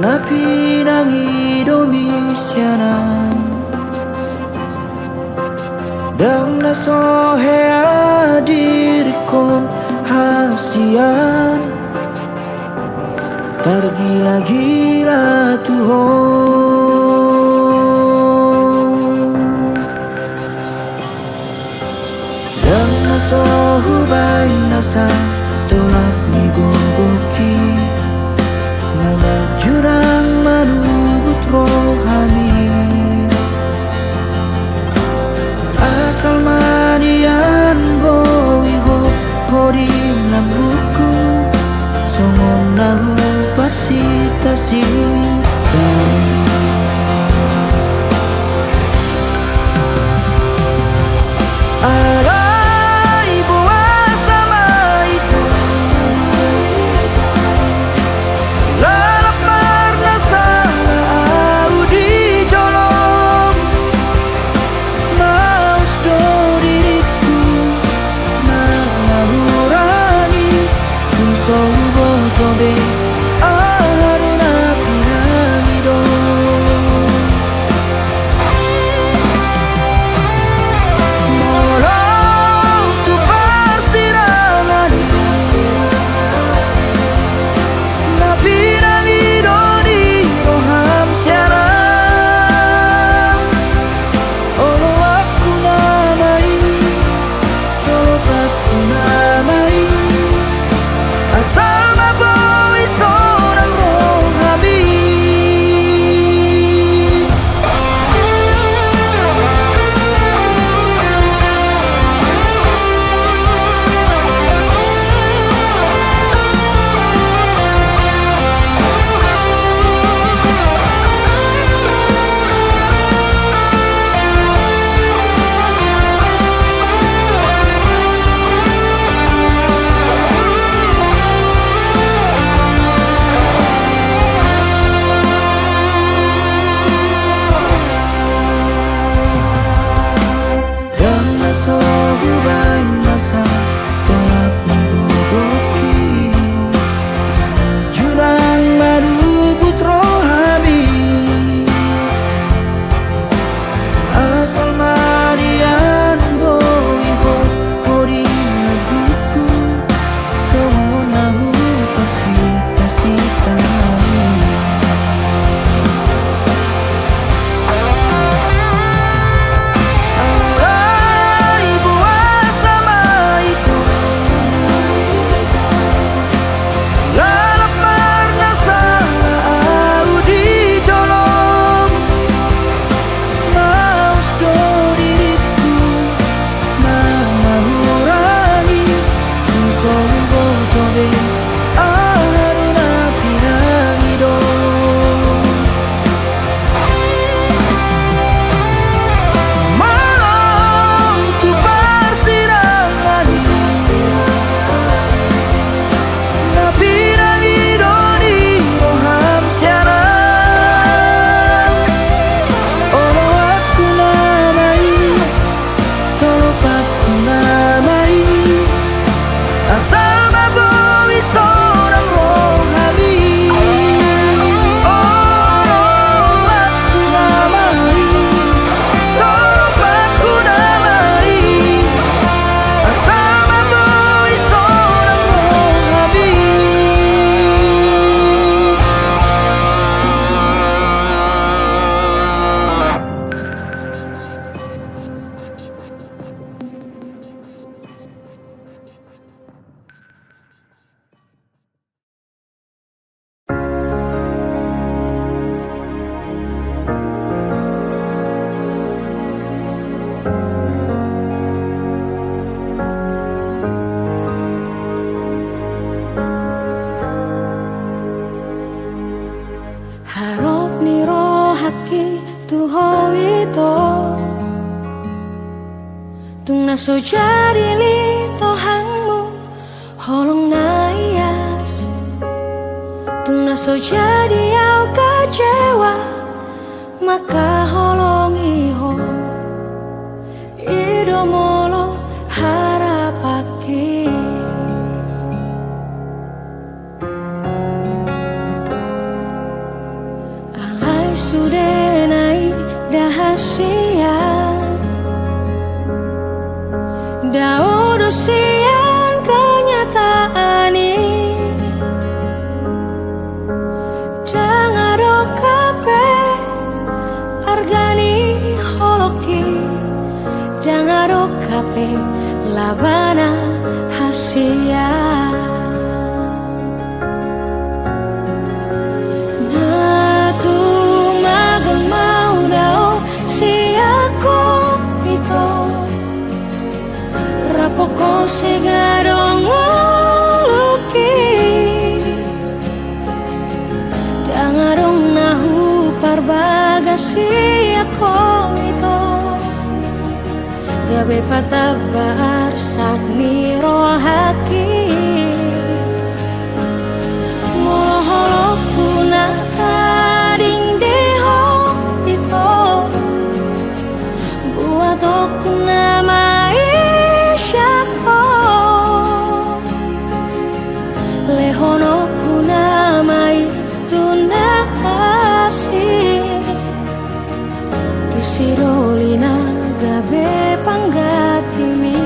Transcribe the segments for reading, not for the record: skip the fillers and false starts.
na pinangidomisyanan dan nasohea dirikon hasian tergila-gila Tuhan dan nasohubay nasa tolak ni gogoki jurang manubut rohani asal manian boiho horing lam buku songon nahu parsita sita So jadi li tohangmu holong naias tung naso jadi au kecewa maka holong iho idomolo harapaki sudenai dahasia Daudo sian kenyataan ini Dangaro kape argani holoki Dangaro kape labana hasia Natu magamau dao siako ito Rapoko segadong luki Dangarong nahu parbagasi ako ito Gabe patabar sakmi rohaki Moholoku na tading deho ito Buat aku na maisha ko Lehonoku na mai tunasi Tusirolina gabe panggatimi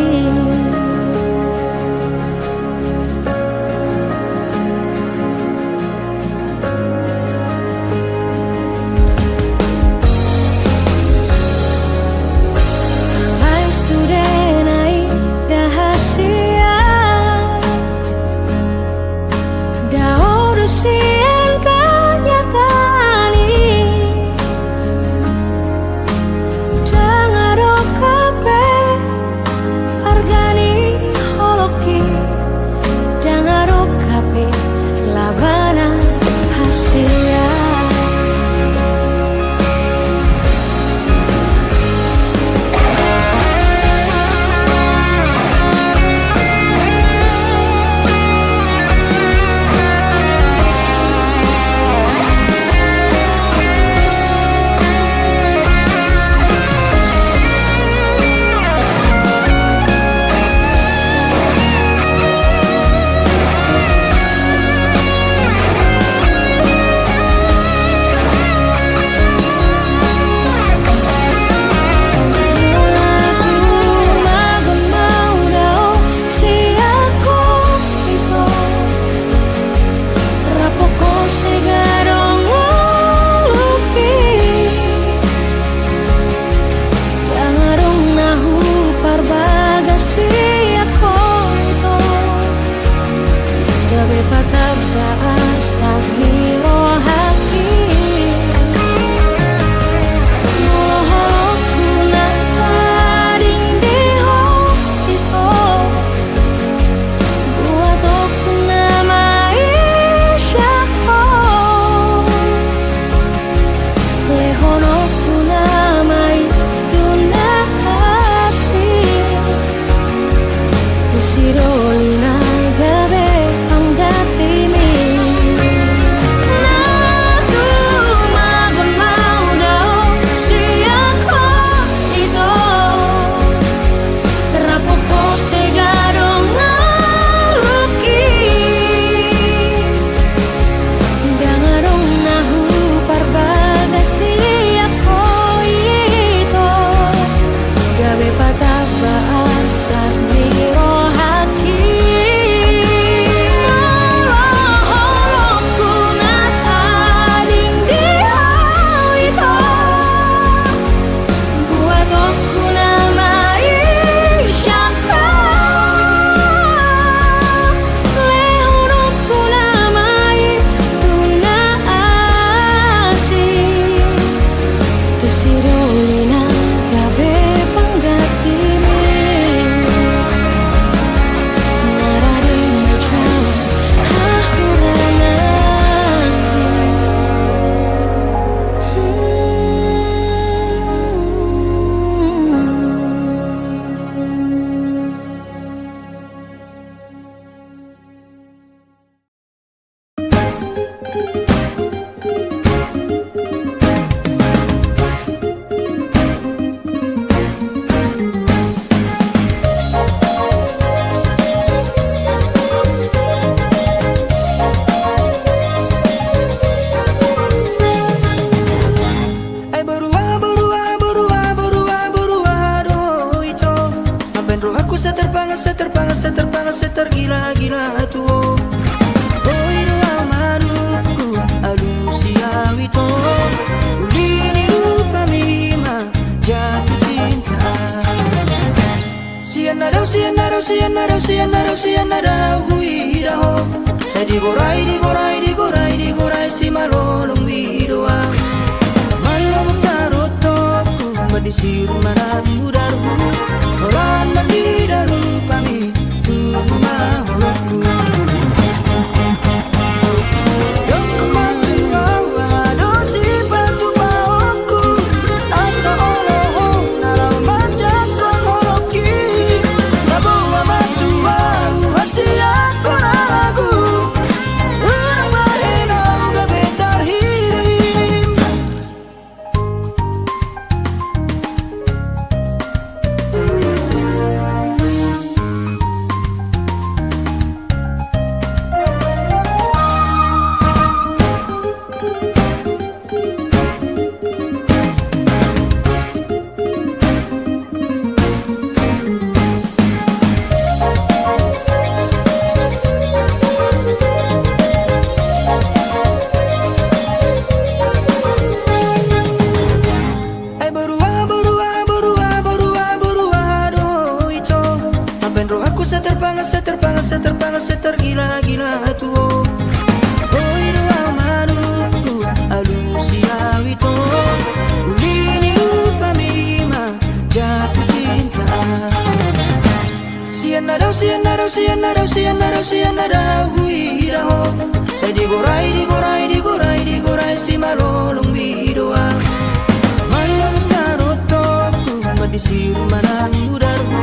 tergila-gila tuh. Oi doa maruku alusia wito, ulini rupa mima jatuh cinta. Sianarau sianarau sianarau sianarau sianarau huiraho. Saya digorai digorai digorai digorai si malolong widoa. Malolong tarotoku madisir maran mudarku. Orang mandidaru kami tubuh maholoku. Tergila-gila tuh. Oi doa maruku alusia wito, ulini lupa mima jatuh cinta. Sianarau sianarau sianarau sianarau sianarau huiraho. Saya digorai digorai digorai digorai si malolong widoa. Malolong tarotoku madisir manan mudarku.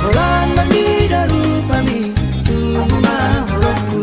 Olan mandidaru pami tubuh maholoku.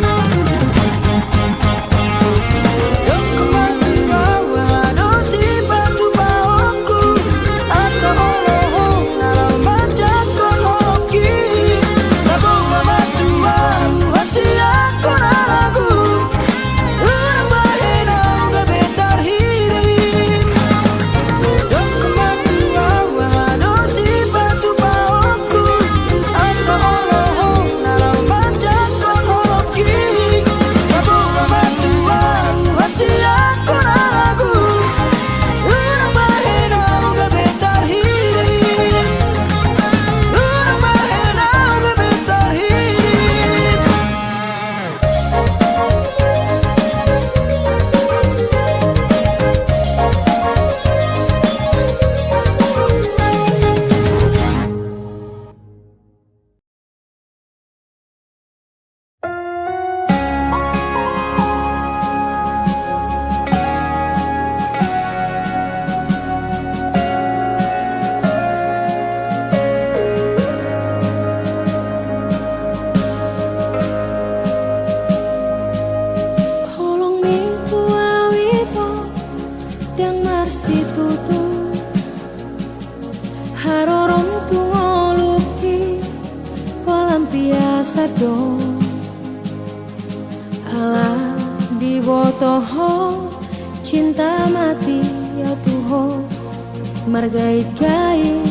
Margait-gait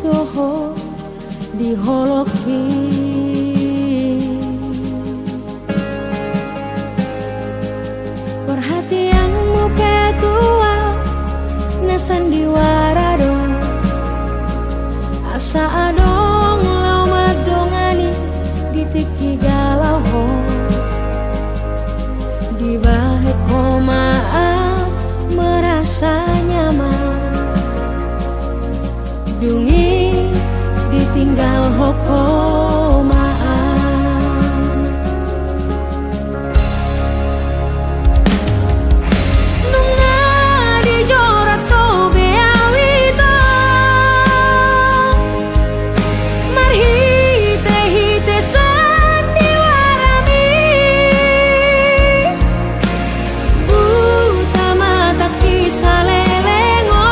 toho di holoki. Perhatianmu petua na sandiwara dong. Asa adong lau madongani di tiki galau ho. Di bahe komaa merasa nyaman. Dungi ditinggal hokomaan. Nunga dijorat to beawito. Marhite-hite sandiwarami. Buta mata kisah lelengo.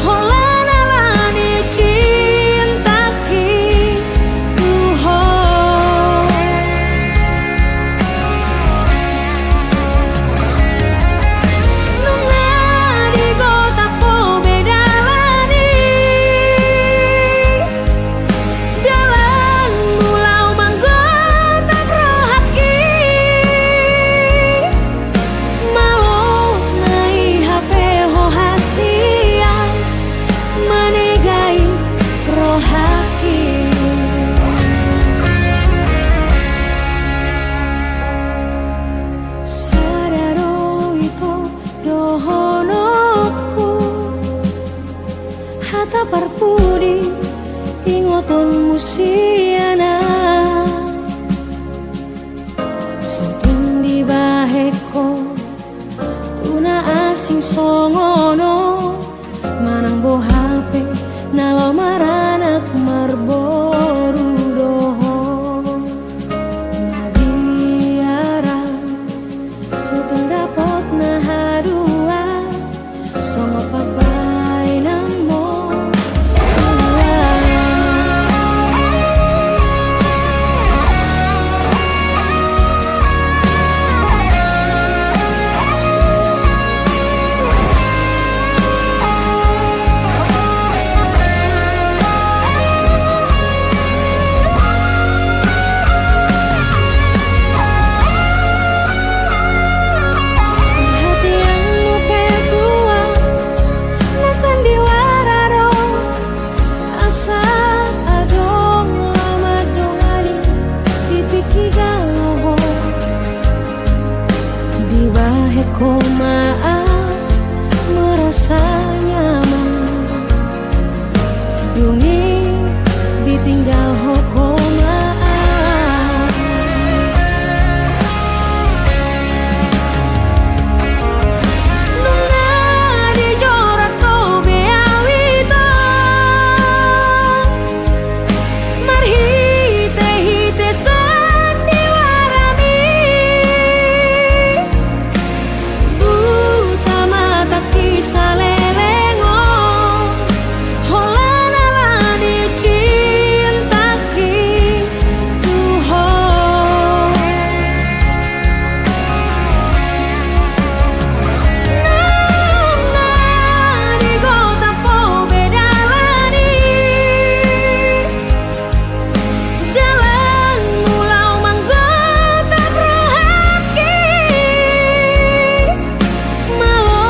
Hola ingoton musiana sotun di baheko tuna asing songono manang bo hape nalo maranak marboru doho nabiara sotun dapot na hadua songo pabainan mo komaan merasa nyaman dungi ditinggal hokomaan nunga dijorat ko beawita marhite-hite sandiwarami salelengo holana lani cintaki tuho nunga di gota po bedalani jalan mulau manggota prohaki malo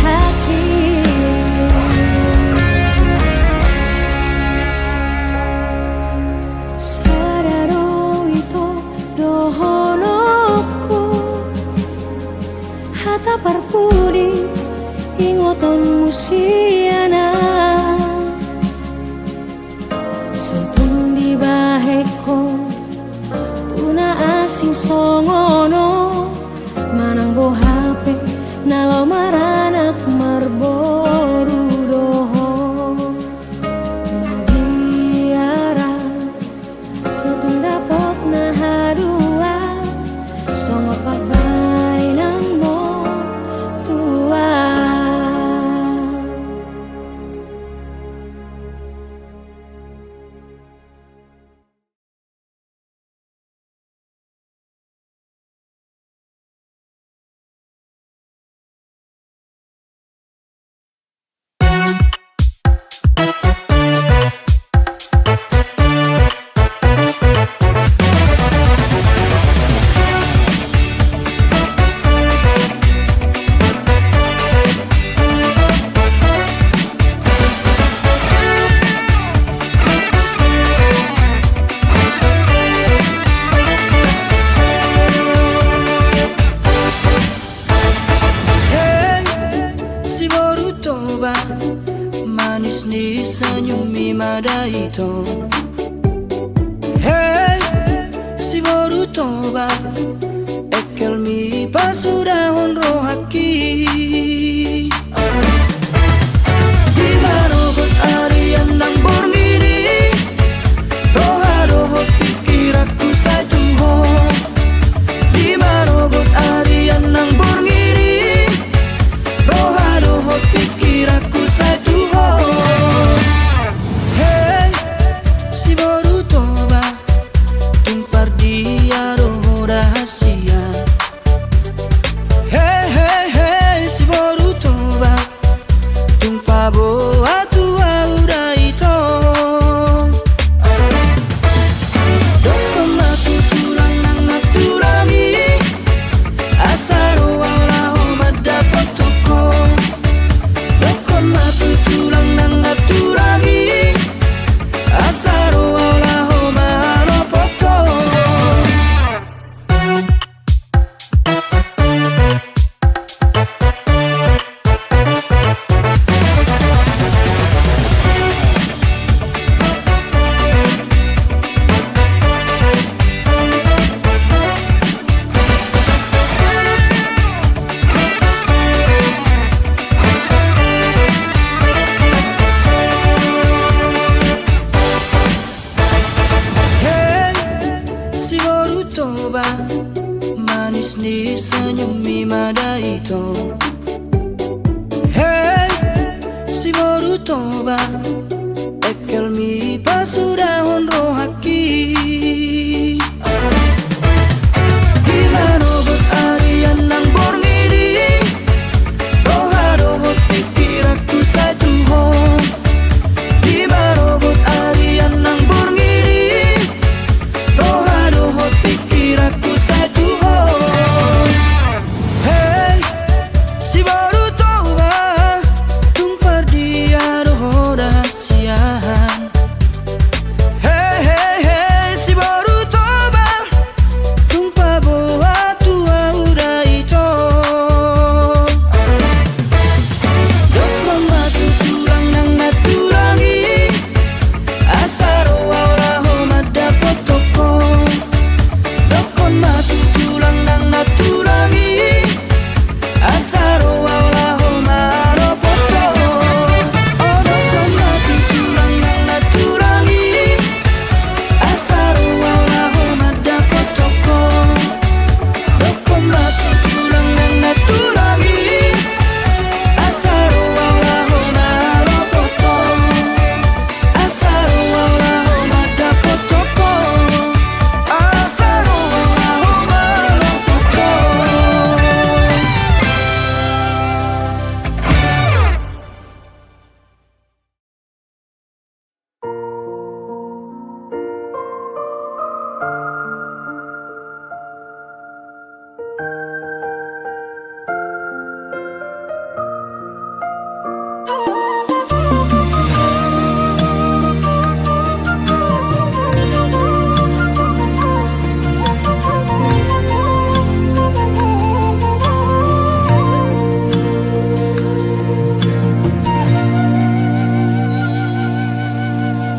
hati sadaro ito dohonoku hata parpudi ingoton musiana sotun di baheko tuna asing songono manang bo hape nalo maranak marboru doho nabiara sotun dapot na hadua songo pabainan mo tua. toba manis ni senyum mi mada itu. Hey, si baru toba ekel mi pasudah honro haki. Gimana buat arian nang borngiri roha rohot pikir aku saya tuh. Gimana buat arian nang borngiri roha rohot pikir aku saya tuh. Hey, si baru toba tumpar dia roho dahsian. Hey, hey, hey, si baru toba tumpah boa tua udah itu. Dokon matu turang nang naturangi asaro waulaho madapat toko. Dokon matu turang nang naturangi asaro waulaho maropoto. Oh, dokon matu turang nang naturangi asaro waulaho madapat toko. Dokon matu turang nang naturangi asaro waulaho maropoto. Asaro waulaho madapat toko. Asaro waulaho maropoto.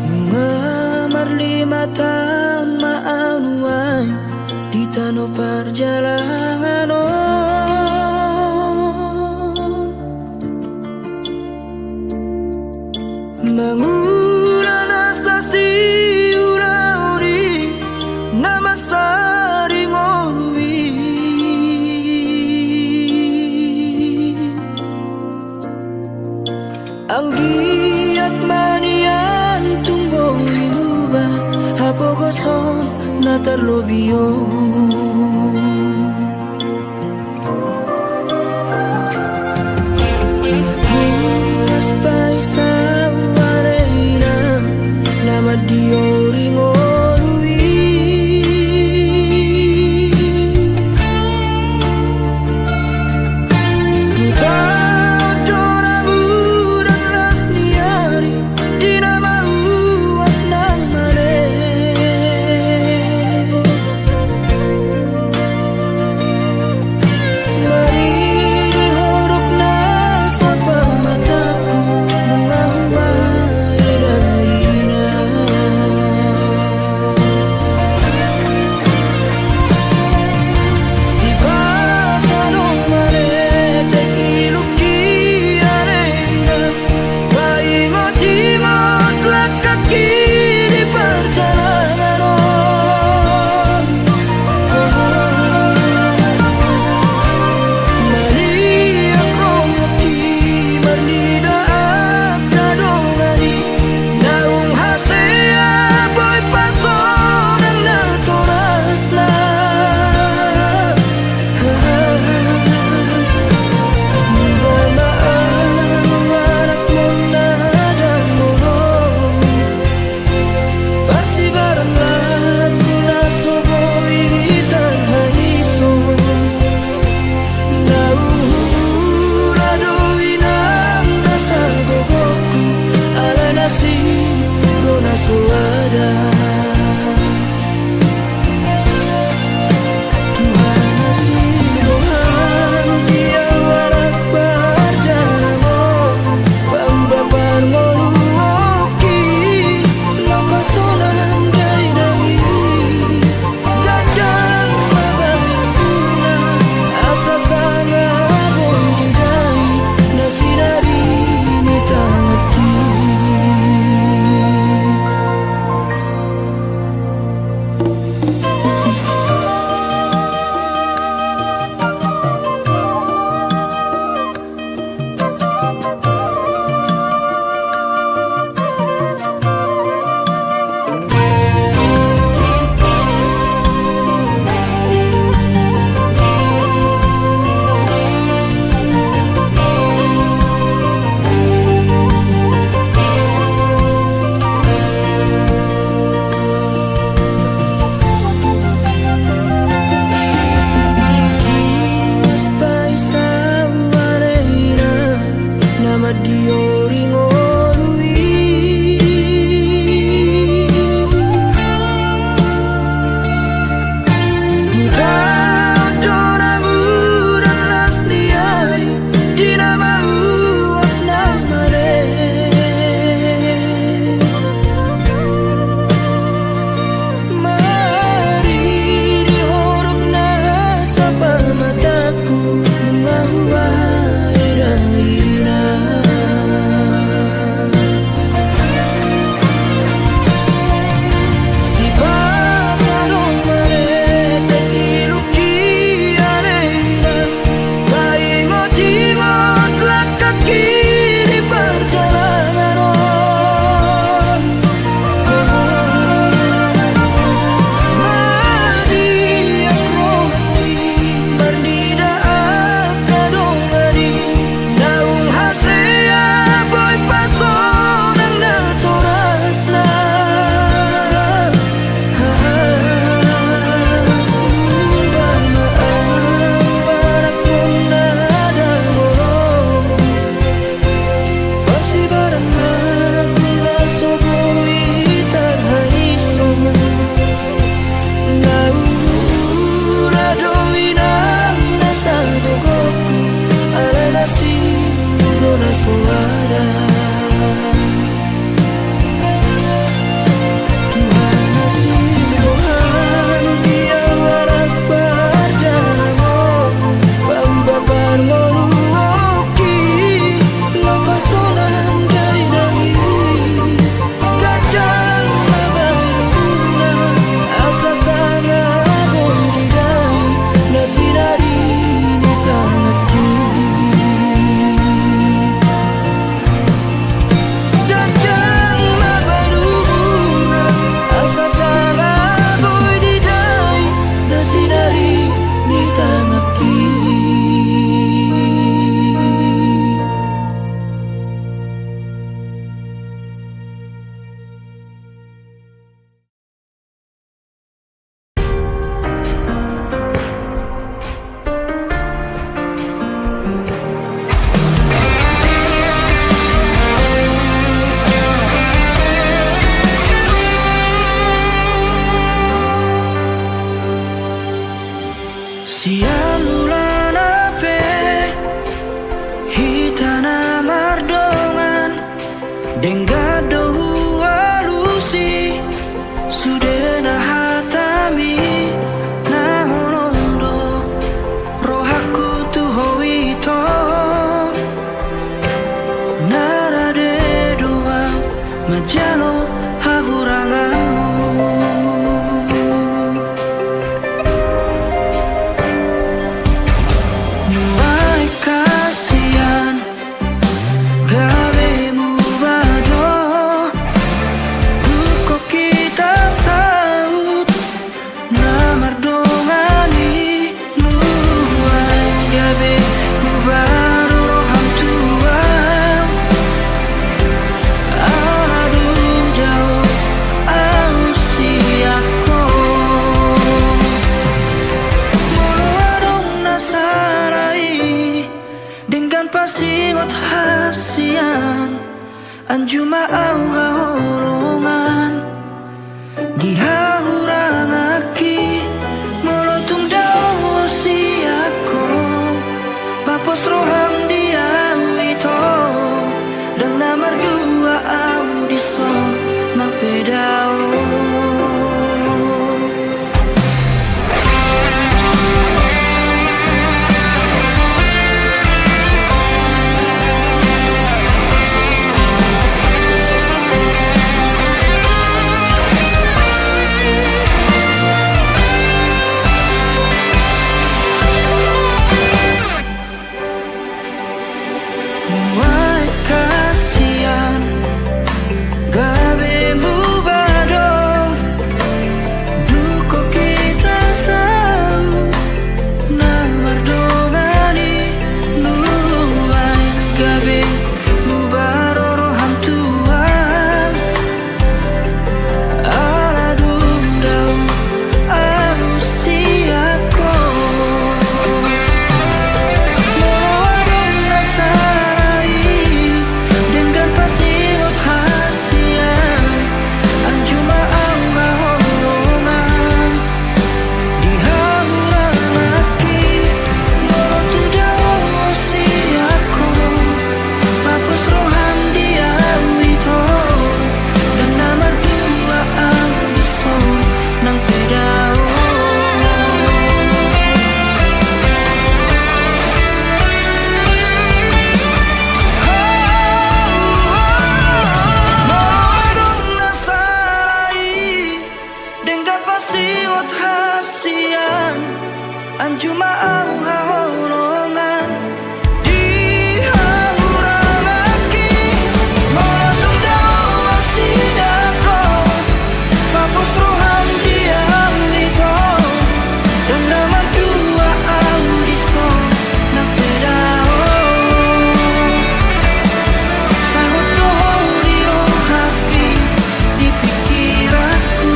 Mengamar 5 tahun maanuan di tanah perjalanan mengulang asa si ulauri nama sari ngorui. Anggiat manian tumbuh imuba hapo gosong na terlobio. Martinas paisa wareina nama diori ngorui. suara. Tuhan nasi Tuhan dia warak perjalanan bau bakar ngoruoki lepasonan dari kacang mabaruna asa sana berdidai nasi dari di tanganku. Kacang mabaruna asa sana berdidai nasi dari di tanganku. Siang bulan ape hitana mardongan denggado alusi sudena hatami nahonondo rohaku tuhowito narade doa majalo hahuranganmu. Nuai kasihan gabemu bado duko kita saut namar dongani nuai gabemu bado roham tuang aladung jauh ausiako molo adong nasarai dengan pasingot hasian anjuma au haholongan dihahurangaki molotung dao siako papos roham dia wito dan namar dua au dison mapedao. Nuai kasihan gabemu badong duko kita sau namar dongani nuai gabemu bado roham tuan aladung dau ausiako moadong nasarai dengan pasingot hasian anjuma au haholongan dihahurangaki molotung dao siako papos roham dia wito dan namar dua au dison nang pedao. Moadong nasarai dengan pasingot hasian anjuma au haholongan dihahurangaki molotung dao sidako papos roham dia wito dan namar dua au dison nang pedao. Sangat dohong di rohaki di pikiranku.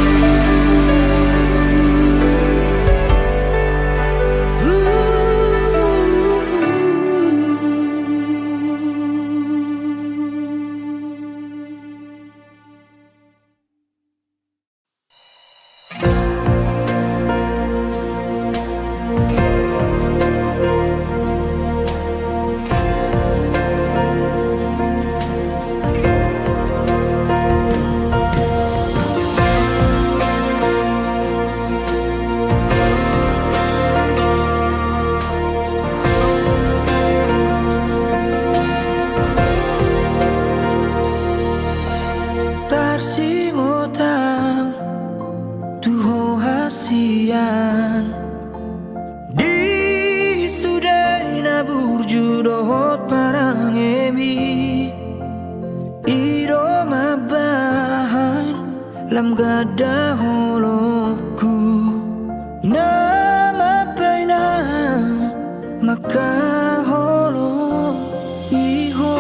hasian di sudena burjudohot parang ebi iroma bahan lam gada holokku nama baina maka holo iho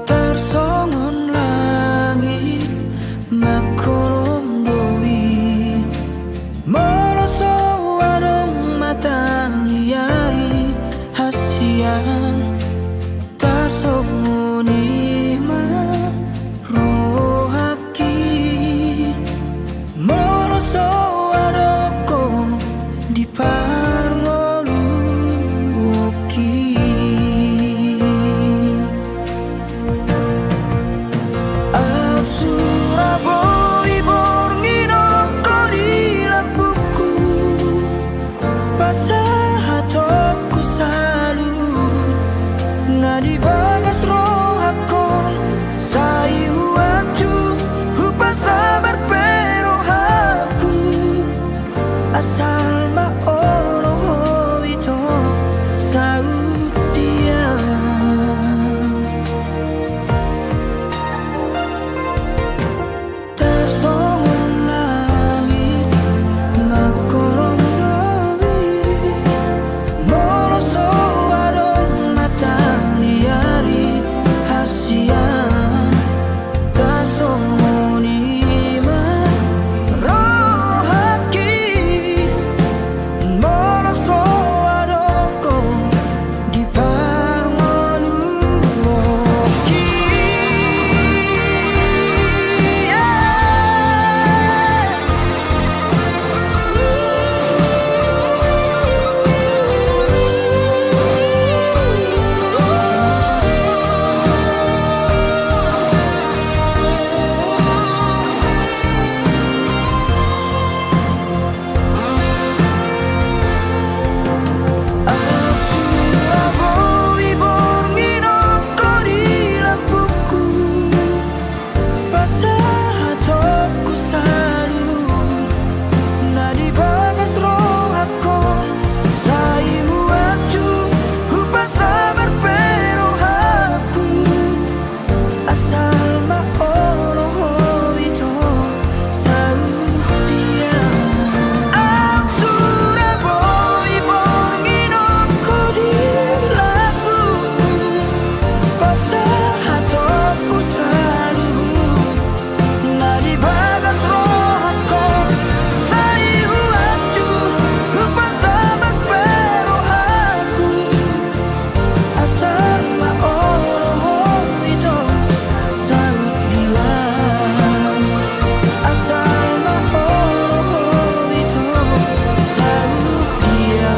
tarsongon langit makolom doi moloso adong matang yari hasian tarsongon ima rohaki moloso adoko di parngolu woki Surabaya borngino kodi lampuku pasahatokku salut nadi bagas rohakon sai huacu hupa sabar pero hapu asal ma oro itu saut dia tarsongon langit makolom doi moloso adong matang yari hasian tarsongon ima rohaki moloso adoko di parngolu woki Surabaya borngino kodi lampuku pasahatokku salut nadi bagas rohakon sai huacu hupa sabar pero haku asal ma oro itu saut dia Surabaya borngino kodi lampuku pasahatokku salut nadi bagas rohakon sai huacu hupa sabar pero haku asal ma oro itu saut dia asal ma oro itu saut dia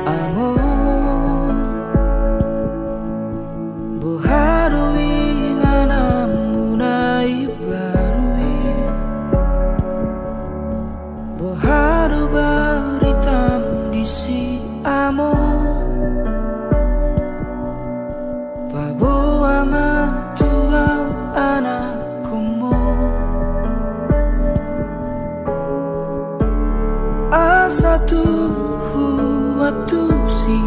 amor boharui nganamunai barui boharu baritam disi amor babo amatuau anak komo asatu huatu si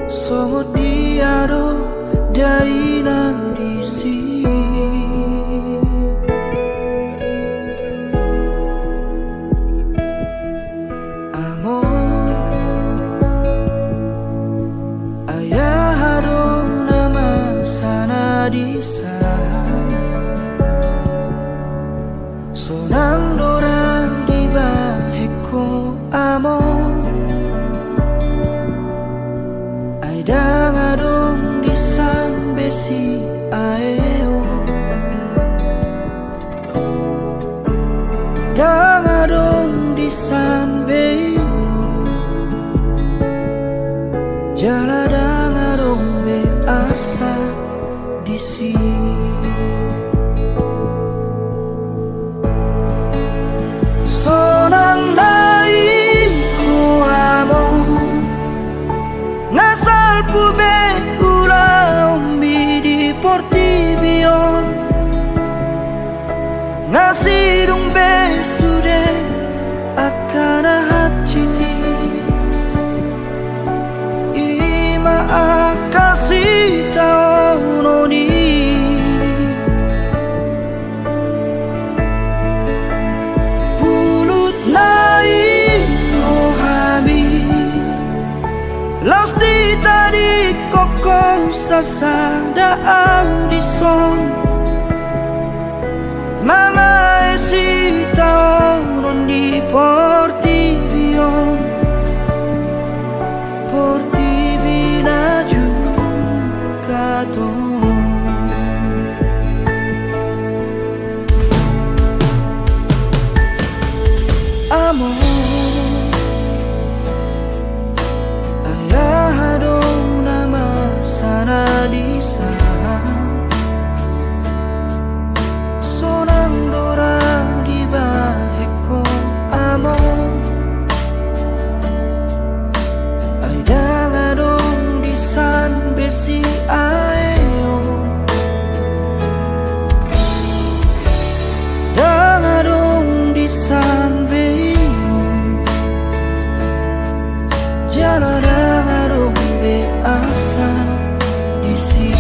songo diado dainang disi amor di sana. Sonang dora di baheko amon, ai dang adong di san besi aeo, dang adong di san beilu, jala dang adong be asa di sini. Sonang nai ko amo, nasal pube ulang di portibion, nasidung be sude akan hati ima akasih tahu noni. Laus di tadi kokong sasada audison, mama esi tahun di portibion, portibina juga ton. Amor sana di sana, sonang dora di baheko amon, ai dang adong di san besi aeo, dang adong di san beilu, jala dang adong be asa di sini.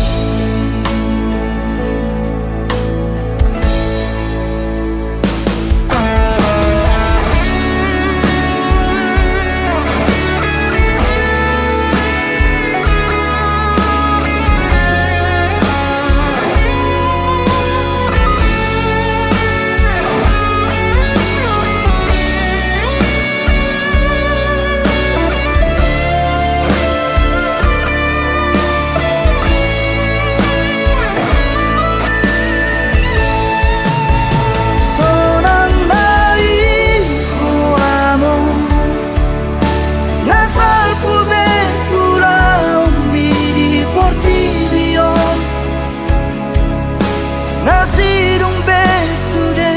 Nasidung besude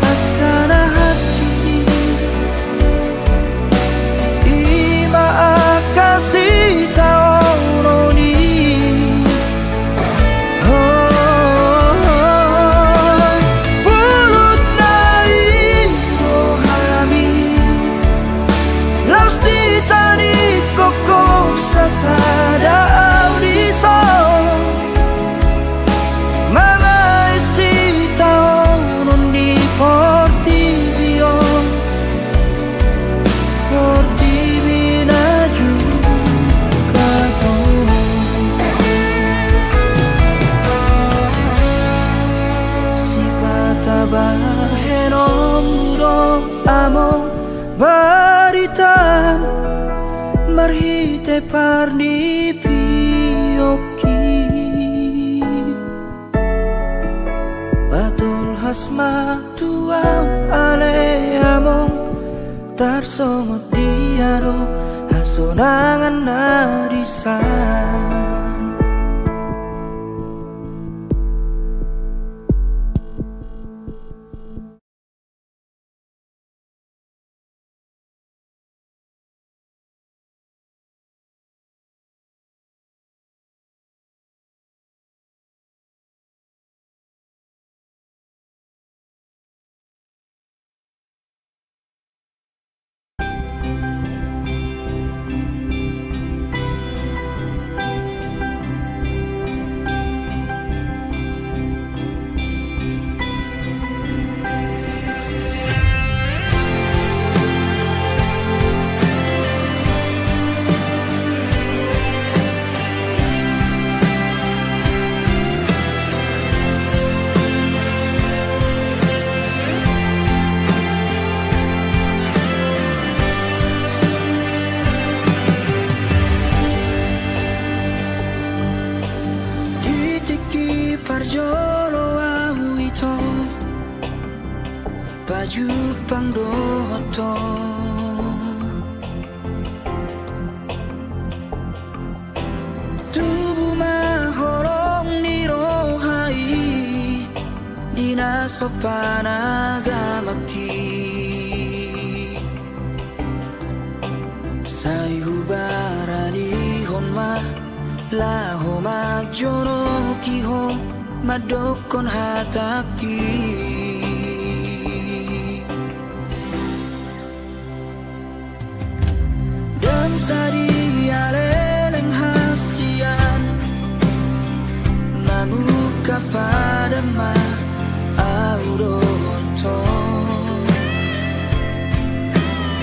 akan hati ima akasih tahu noni. Pulut naik rohami, laus di tadi kokong sasada audison, portibion, portibina juga ton. Si kata bahenom murong among baritan marhite parni pioki, batul hasma tuang ale among tarsongot diaro hasonangan narisan. to tubuh mahorong nirohai dinasopan agamaki sai hubarani honma laho majono kiho madokon hataki dan sari aleleng hasian mamuka pada ma auronto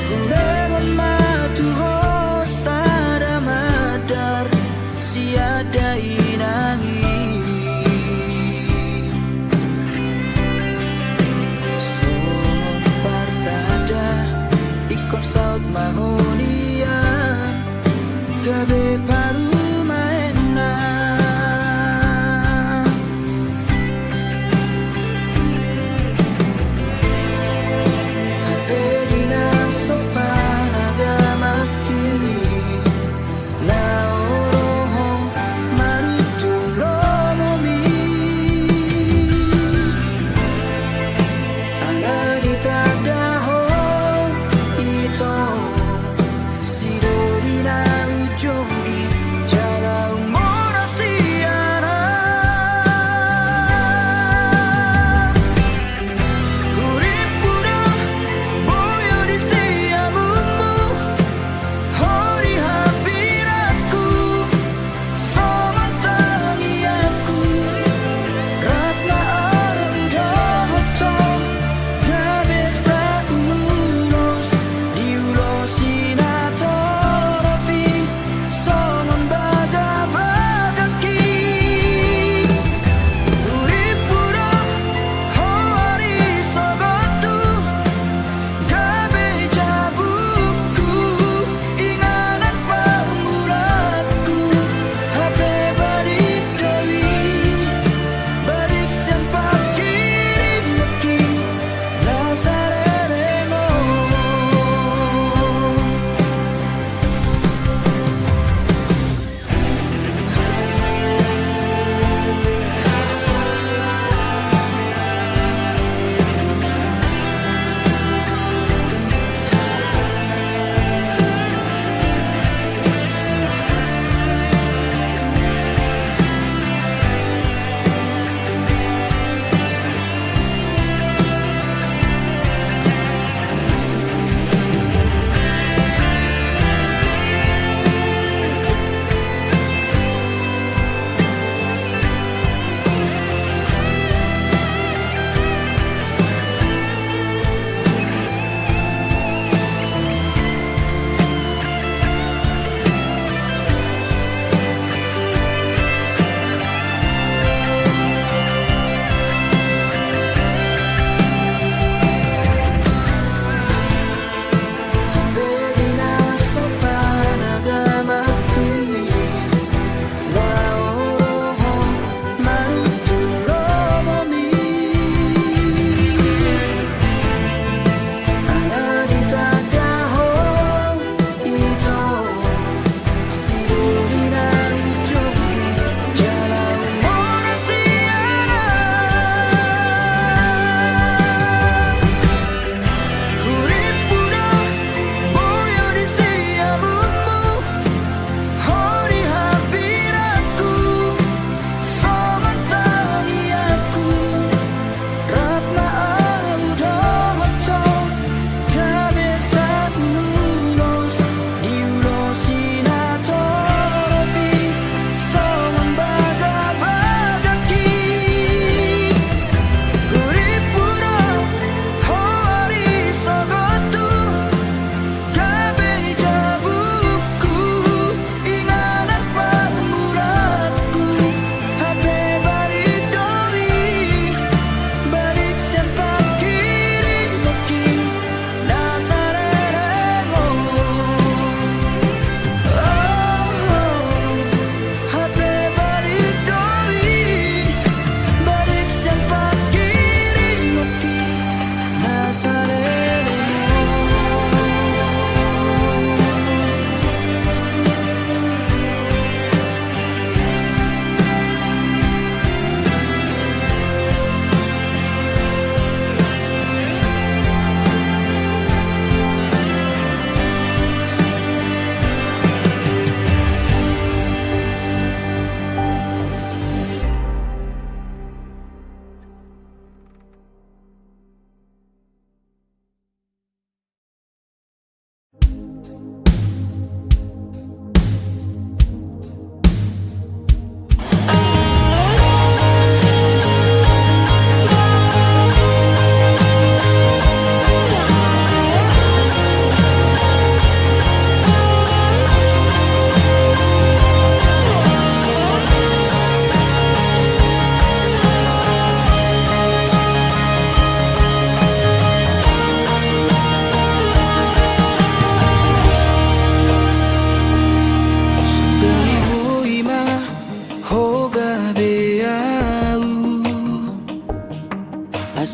gulengon matuho sada madar siada inangi somon partada ikon saut mahonian gabe paru maena haperina sopan agamaki laoroho marutulomomi aladitadaho ito sidorina ujo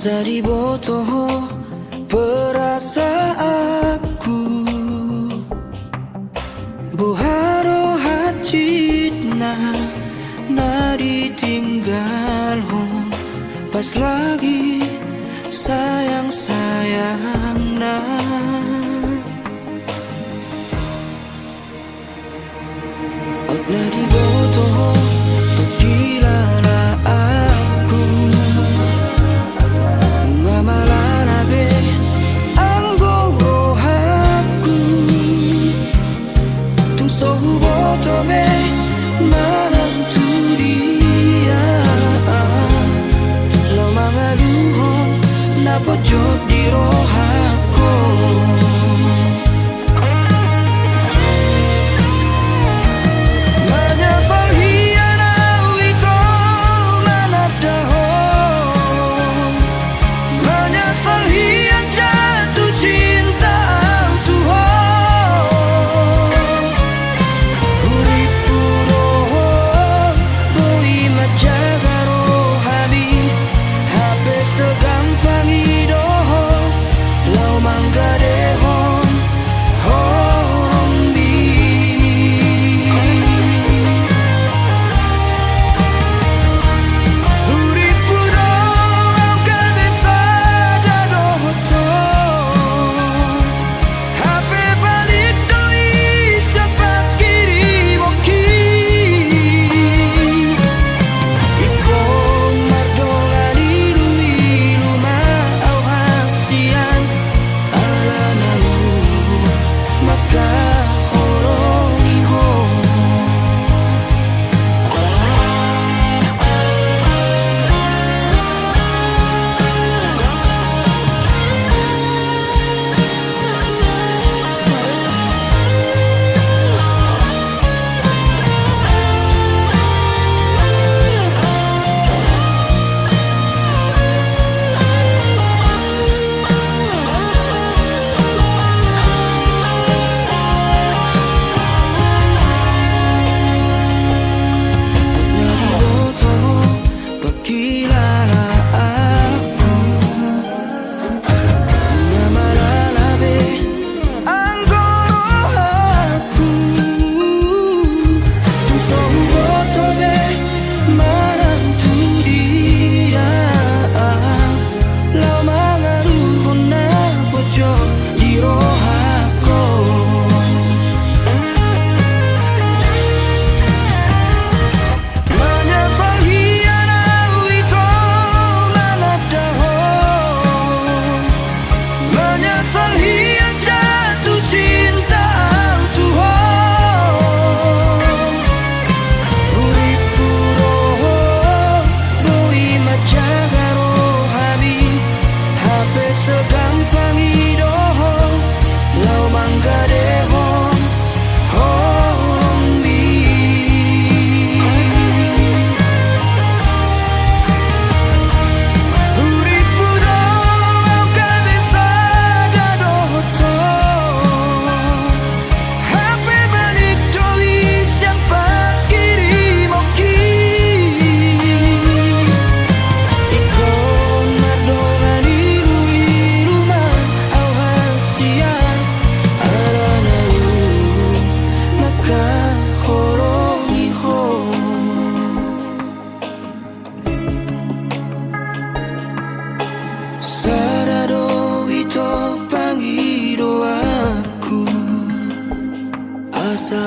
Asari botoh perasaanku Boharo hacitna nari tinggal hon pas lagi sayang-sayang na Out nari botoh pagkilala aku Nga malanabe ang gorohaku Tung sohu botobe manang turia Lo mga luhon na pojok di rohako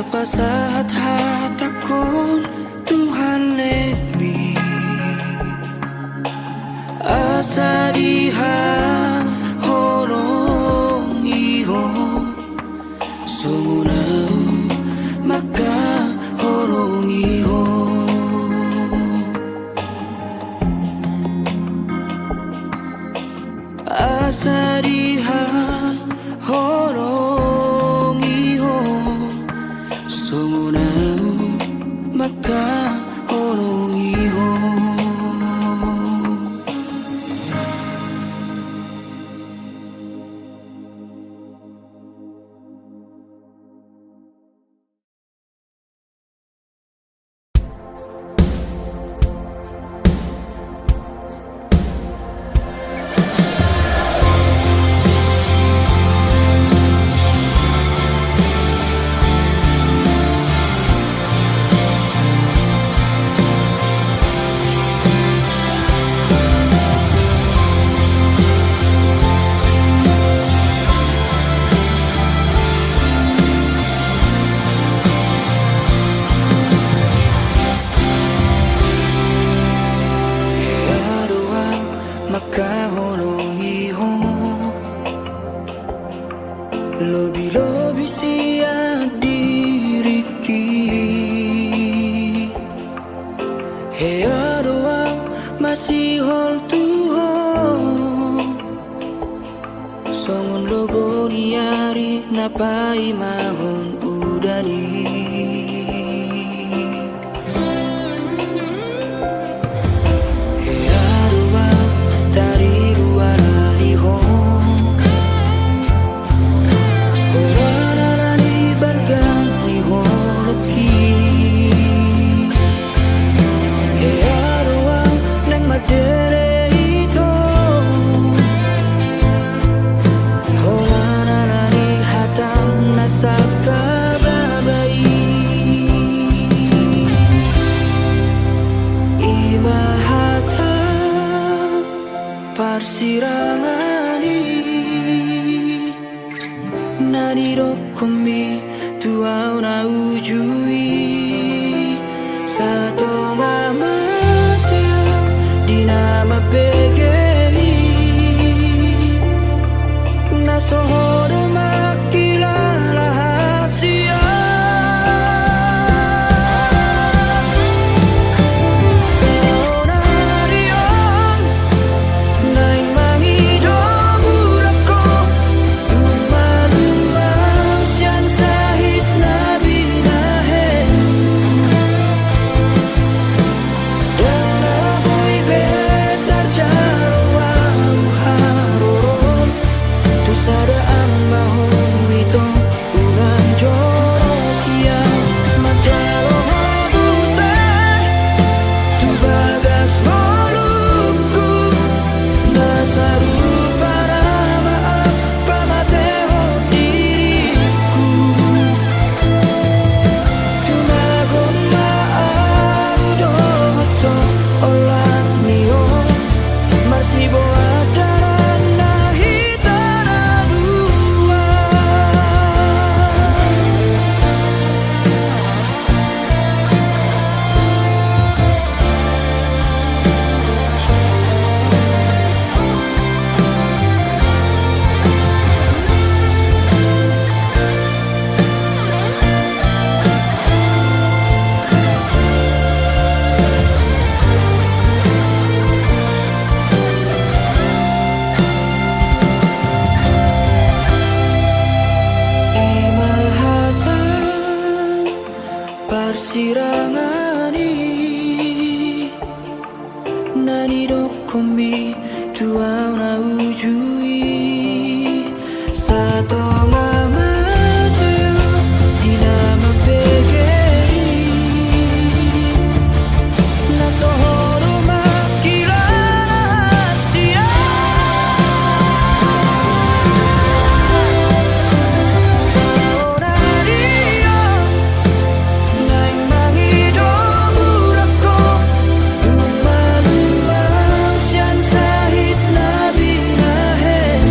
Pasahat hatakon Tuhan let me Asa diha holong iho Sumunau maka holong iho Asa diha holong iho Sumunau maka holong iho masihol tuho songon logo niari napai mahon udani Hearua tari luarani hon Horanarani bargani honoki Hearua neng madere ito Horanarani hatam nasaka babai Imahata parsirangani Nanirokomi tuau na ujui Satonga mateo dinama pegei Nasohodo makilala hasia Seonarion naing mangido burako Umalumau sian sahit nabi nahen Dan naboy betar jarwau haroron Tu sadaan mahon ito unan jorokia Majalo habusay Tu bagas molukku Nasaru para maaf pamateho diriku Tumagon maau doto olah nio Marsibo adaran nahitana dua Imahata parsirangani Nanirokomi tuau na ujui Satonga mateo dinama pegei Nasohodo makilala hasia Saonario naing mangido burako Umalumau sian sahit nabi nahen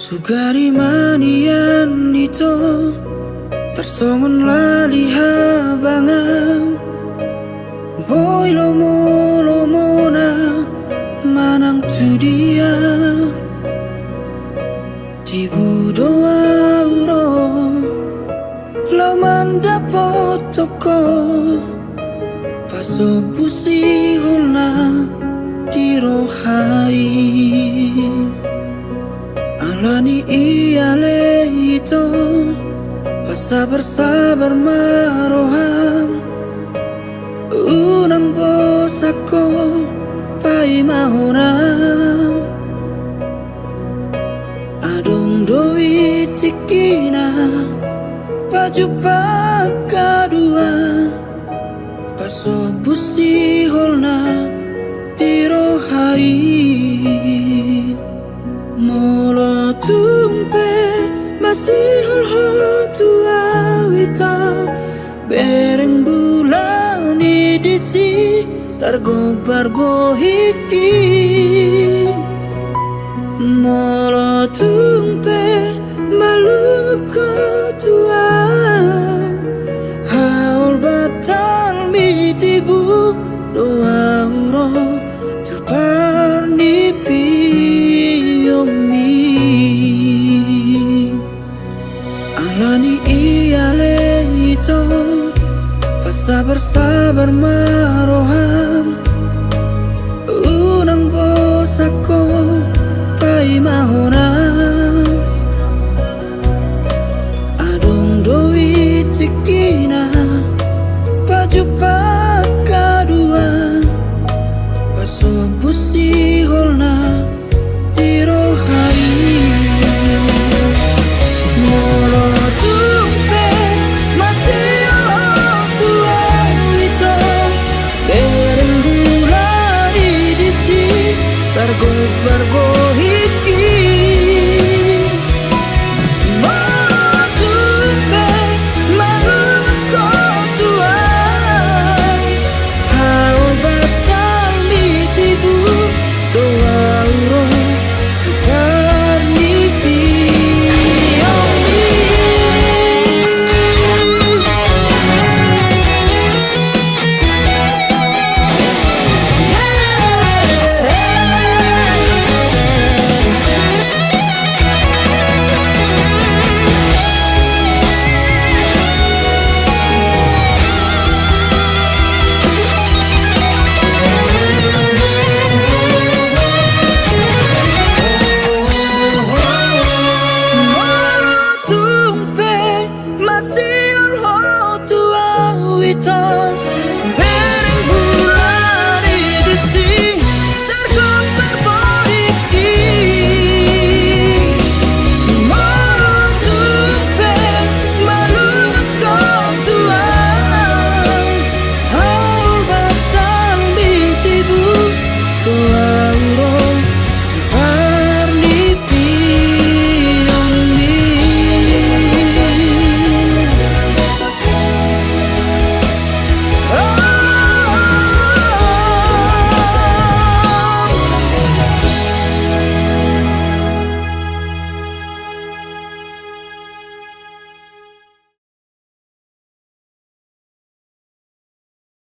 Sugari manian ito tersongon laliha bangau boy lomo na manang tu dia tibu doa uro lau mandapot toko paso pusi holna dirohai alani iale ito sabar maroham unang bos ako pai mahonam adong doi tikina baju pakaduan paso busi holna dirohai molo tumpe masih tua wita bereng bulan disi targobar bohiki molo tumpe malung ko tua haul batal mitibu doa uro tu parnipi yomi alani iale ito sabar maroha